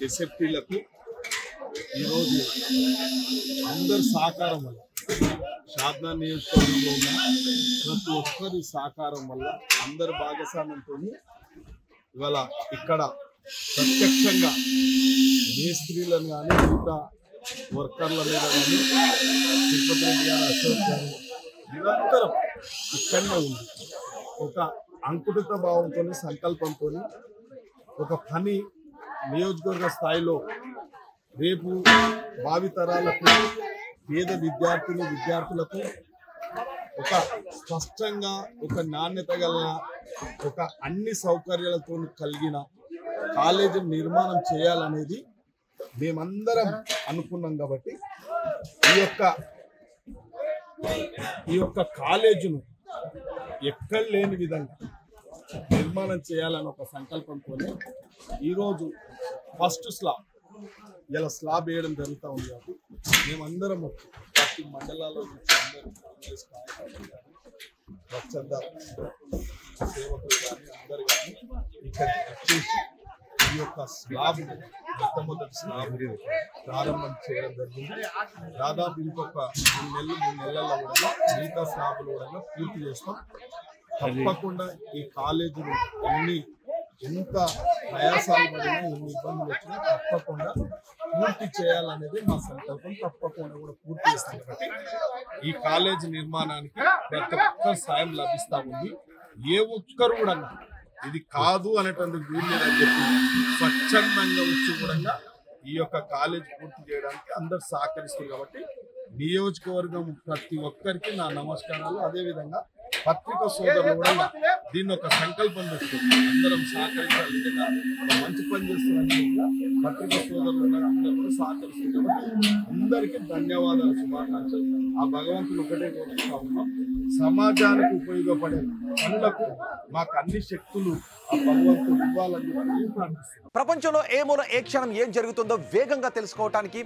ఎస్ఎఫ్టీలకు ఈరోజు అందరి సహకారం వల్ల షాద్నా నియోజకవర్గంలో ఉన్న ప్రతి ఒక్కరి సహకారం వల్ల అందరి భాగస్వామ్యంతో ఇవాళ ఇక్కడ ప్రత్యక్షంగా మేస్త్రీలను కానీ మిగతా వర్కర్ల మీద కానీ తిరుపతి రెడ్డి గారు అశోక్ గారు నిరంతరం ఇక్కడనే ఉంది. ఒక అంకుటిత భావంతో సంకల్పంతో ఒక పని నియోజకవర్గ స్థాయిలో రేపు భావితరాలకు పేద విద్యార్థులకు ఒక స్పష్టంగా ఒక నాణ్యత గల ఒక అన్ని సౌకర్యాలతో కలిగిన కాలేజీ నిర్మాణం చేయాలనేది మేమందరం అనుకున్నాం. కాబట్టి ఈ యొక్క కాలేజీను ఎక్కడ లేని విధంగా నిర్మాణం చేయాలని ఒక సంకల్పంతోనే ఈరోజు ఫస్ట్ ఇలా స్లాబ్ వేయడం జరుగుతూ ఉంది. కాబట్టి మేమందరం ప్రతి మండలాల్లో నుంచి అందరూ స్వచ్ఛంద సేవకులు కానీ అందరు కానీ ఇక్కడికి వచ్చేసి ఈ యొక్క స్లాబ్ మొట్టమొదటి స్లాబ్ ప్రారంభం చేయడం జరిగింది. దాదాపు ఇంకొక 3 నెలల్లో కూడా మిగతా స్లాబ్లు కూడా పూర్తి చేస్తాం. తప్పకుండా ఈ కాలేజీలు ఎంత ప్రయాసాలు పడినా ఎన్ని ఇబ్బందులు వచ్చినా తప్పకుండా పూర్తి చేయాలనేది మా సంకల్పం. తప్పకుండా కూడా పూర్తి చేస్తాం. కాబట్టి ఈ కాలేజీ నిర్మాణానికి ప్రతి ఒక్క సాయం లభిస్తూ ఉంది. ఏ ఒక్కరు కూడా ఇది కాదు అనేటువంటి వీళ్ళని చెప్పి స్వచ్ఛందంగా వచ్చి కూడా ఈ యొక్క కాలేజ్ పూర్తి చేయడానికి అందరు సహకరిస్తారు. కాబట్టి నియోజకవర్గం ప్రతి ఒక్కరికి నా నమస్కారాలు. అదేవిధంగా పత్రికా సోదరులు కూడా దీన్ని ఒక సంకల్పం పెట్టుకుంటారు. అందరం సహకరించాలి. మంచి పని చేస్తున్న పత్రికా సోదరులు అందరూ కూడా సహకరిస్తున్నారు. అందరికీ ధన్యవాదాలు, శుభాకాంక్షలు. ఆ భగవంతుడు ఒకటే కోరుకుంటా ఉన్నాం, సమాజానికి ఉపయోగపడే పనులకు మాకు అన్ని శక్తులు ఆ భగవంతుడు ఇవ్వాలని ప్రార్థిస్తున్నాం. ప్రపంచంలో ఏ మూల ఏ క్షణం ఏం జరుగుతుందో వేగంగా తెలుసుకోవటానికి